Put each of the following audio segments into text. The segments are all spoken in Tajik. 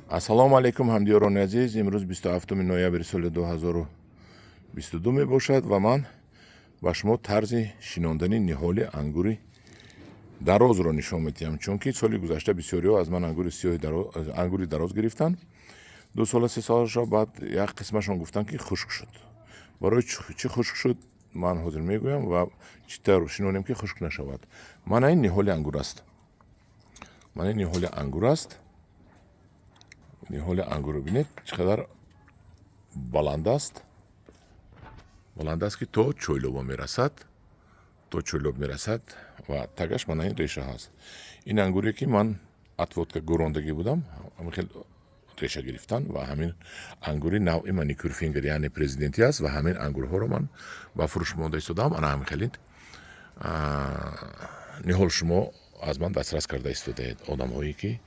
ассалому алайкум ҳамдиёрони азиз, имрӯз 27 ноябри соли 2022 мебошад ва ман ба шумо тарзи шинондани ниҳоли ангури дарозро нишон медиҳам, чунки соли гузашта бисёриҳо аз ман ангури дароз гирифтанд. 2 сола 3 солаша баъд як қисмашон гуфтанд ки хушк шуд. барои чӣ хушк шуд ман ҳозир мегӯям ва чӣ тавр шинонем ки хушк нашавад. Мана ин ниҳоли ангур аст. ниҳоли ангурро бинед чӣ қадар баланд аст ки то чойлоб мерасад ва тагаш мана ин реша ҳаст. Ин ангуре ки ман атвотка гӯрондагӣ будам, хел реша гирифтан ва ҳамин ангури навъи маникюрфингер яъне президенти аст ва ҳамин ангурҳоро ман ба фурӯш монда истодам. ана ҳамин хелин ниҳол шумо аз ман дастрас карда истодаед. Одамҳое ки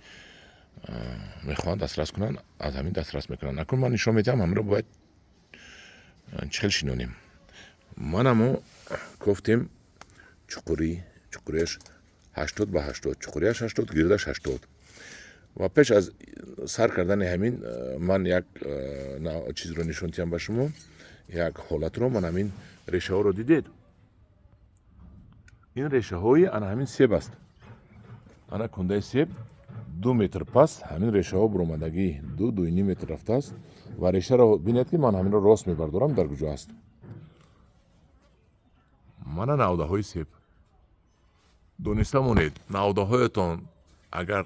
мехоҳанд дастрас кунанд, аз ҳамин дастрас мекунанд. Акун ман нишон медиҳам ҳаминро бояд чӣ хел шинонем. Манамо кофтем чуқурияш 80 ба 80, чуқурияш 80, гирдаш 80. ва пеш аз сар кардани ҳамин ман як чизро нишон диҳам ба шумо, як ҳолатро. Ман ҳамин решаҳоро дидед. Ин решаҳои ана ҳамин себ аст. Ана кундаи себ 2 метр паст, ҳамин решаҳо буромадагӣ 2-2.5 метр рафтааст ва решаро бинед ки ман ҳаминро рост мебардорам дар куҷо аст. Мана навдаҳои себ. Дониста монед, навдаҳоятон агар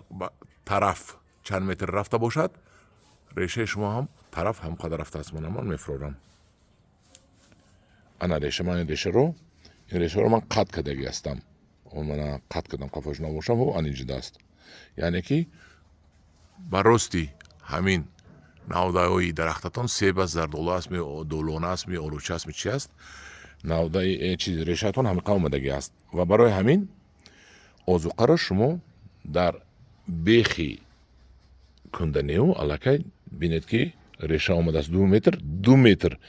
тараф чанд метр рафта бошад, решаи шумо ҳам тараф ҳам қадар рафтааст. Ман мефурорам. Ана реша, ман ин решаро ман қатт кардагӣ ҳастам. Мана қатт кардам, қафош набошам, ан инҷида аст. яъне ки ба рости ҳамин навдаҳои дарахтатон себ аст, зардолу астми, долона астми, олуча астми, чӣ аст, навдаи решаатон ҳамиқа омадагӣ аст. ва барои ҳамин озуқаро шумо дар бехи кунданеҳо аллакай бинед ки реша омадааст 2 метр.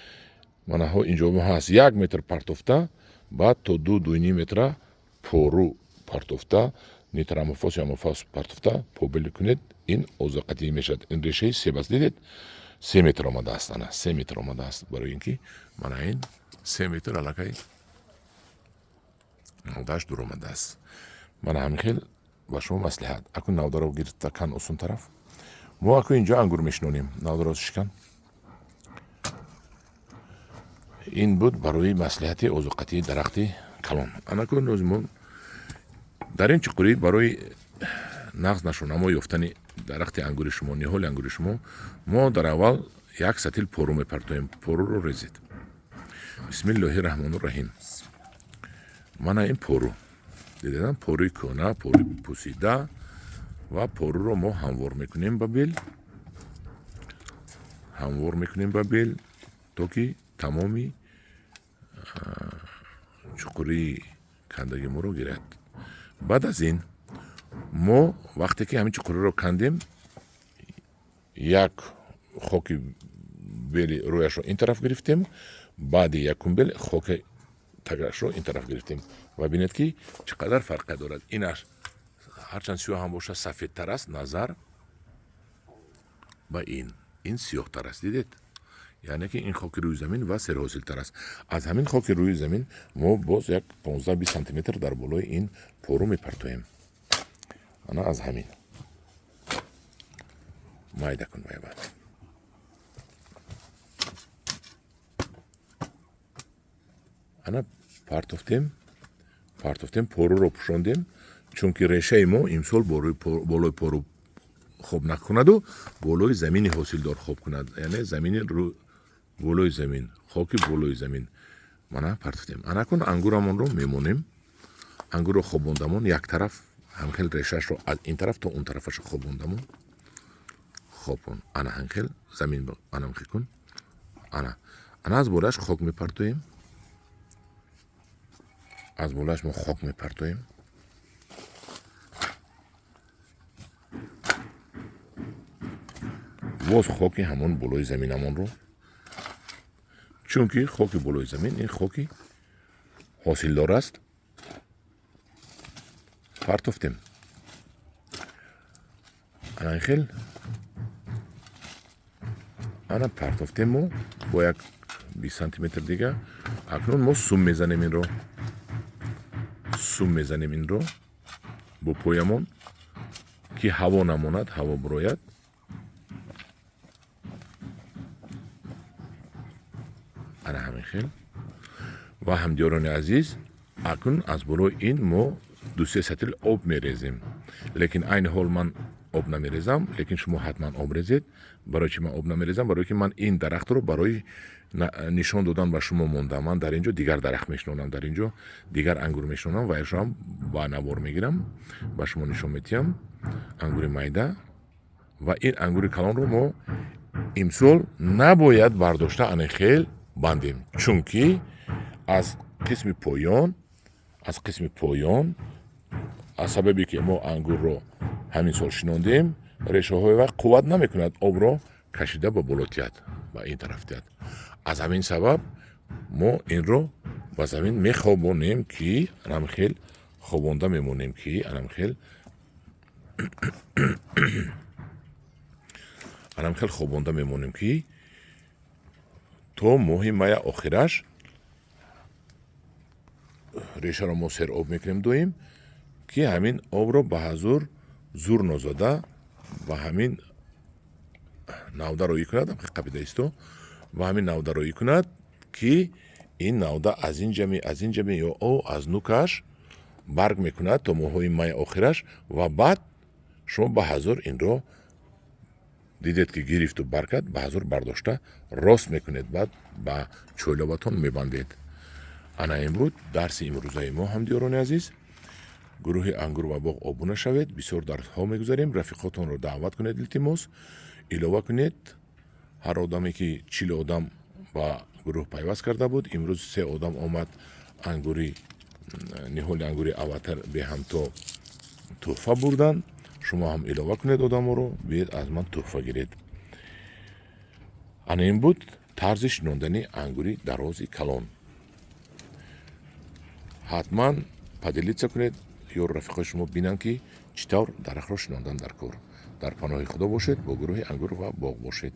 Мана инҷо ҳаст 1 метр партофта, баъд то 2-2.5 метра пору партофта, нитрамофос ё мофос партофта побели кунед. Ин озуқатӣ мешавад. Ин решаи себ аст. Дидед 3 метр омадааст. Ана 3 метр омадааст. Барои ин ки мана ин 3 метр аллакай навдааш дур омадааст. Мана ҳамин хел ба шумо маслиҳат. Акун навдаро гирифта кан осон тараф. мо акун инҷо ангур мешинонем. Навдаро шикан. ин буд барои маслиҳати озуқатии дарахти калон. Анакун рӯзи мо дар ин чуқурӣ барои нағз нашонамо ёфтани дарахти ангури шумо, ниҳоли ангури шумо, мо дар аввал як сатил пору мепартоем. Поруро резед. бисмиллоҳи раҳмони раҳим. Мана ин пору. Дидедам поруи кӯна, поруи пусида ва поруро мо ҳамвор мекунем ба бел, то ки тамоми чуқурии кандаги моро гирад. баъд аз ин мо вақте ки ҳамин чуқуриро кандем, як хоки бели рӯяшро ин тараф гирифтем, баъди якум бел хоки тагашро ин тараф гирифтем ва бинед ки чӣ қадар фарқ дорад. Инаш ҳарчанд сиёҳ ҳам боша сафедтар аст назар ба ин сиёҳтар аст. Дидед? яъне ки ин хоки рӯи замин ва серҳосилтар аст. аз ҳамин хоки рӯи замин мо боз як 15-20 сантиметр дар болои ин пору мепартоем. ана аз ҳамин майда кун вайбад. ана партофтем поруро пӯшондем, чунки решаи мо имсол болои пору хоб накунаду болои замини ҳосилдор хоб кунад. яъне замини болои замин, хоки болои замин. Мана партофтем. Анакун ангурамонро мемонем. ангурро хобондамон як тараф ҳамхел решаашро аз ин тараф то он тарафашро хобондамон. хобон ана ҳамхел замин анамхи кун. ана аз болаш хок мепартоем. аз болаш мо хок мепартоем. боз хоки ҳамон болои заминамонро, чунки хоки болои замин ин хоки ҳосилдор аст, партофтем. ана ин хел ана партофтем мо бо як 20 сантиметр дига. Акнун мо сум мезанем инро. Сум мезанем инро бо поямон ки ҳаво намонад, ҳаво бирояд. ана ҳамин хел. ва ҳамдиёрони азиз, акнун аз болои ин мо 2-3 сатил об мерезем. Лекин айни ҳол ман об намерезам, лекин шумо ҳатман об резед. Барои чи ман об намерезам? Барои ки ман ин дарахтро барои нишон додан ба шумо мондам. Ман дар инҷо дигар дарахт мешинонам, дар инҷо дигар ангур мешинонам ва яшоам ба навор мегирам, ба шумо нишон метиҳам. Ангури майда ва ин ангури калонро мо имсол набояд бардошта ани хел бандем, чунки аз қисми поён аз сабаби ки мо ангурро ҳамин сол шинондем, решаҳои вақт қувват намекунад обро кашида ба боло тиҳад, ба ин тараф тиҳад. аз ҳамин сабаб мо инро ба замин мехобонем ки анам хел хобонда мемонем ки анам хел хобонда мемонем ки то моҳи мая охираш решаро мо сер об мекунем доим ки ҳамин обро ба ҳазур зур нозода ва ҳамин навда роӣ кунад, қабидаисто ва ҳамин навда роӣ кунад ки ин навда аз ин ҷами ё аз нукаш барг мекунад то моҳҳои май охираш ва баъд шумо ба ҳазур инро дидед ки гирифту барг кард, ба ҳазур бардошта рост мекунед, баъд ба чӯлабатон мебандед. ана ин буд дарси имрӯзаи мо ҳамдиёрони азиз. гурӯҳи ангур ва боғ обуна шавед. Бисёр дарсҳо мегузарем. Рафиқотонро даъват кунед, илтимос илова кунед. ҳар одаме ки 40 одам ба гурӯҳ пайваст карда буд, имрӯз 3 одам омад ангури ниҳоли ангури аватар беҳамто тӯҳфа бурдан. шумо ҳам илова кунед одаморо, биед аз ман тӯҳфа гиред. ана ин буд тарзи шинондани ангури дарози калон. ҳатман падилитса кунед, ё рафиқои шумо бинанд ки чӣ тавр дарахтро шинондан дар кор. дар паноҳи худо бошед, бо гурӯҳи ангур ва боғ бошед.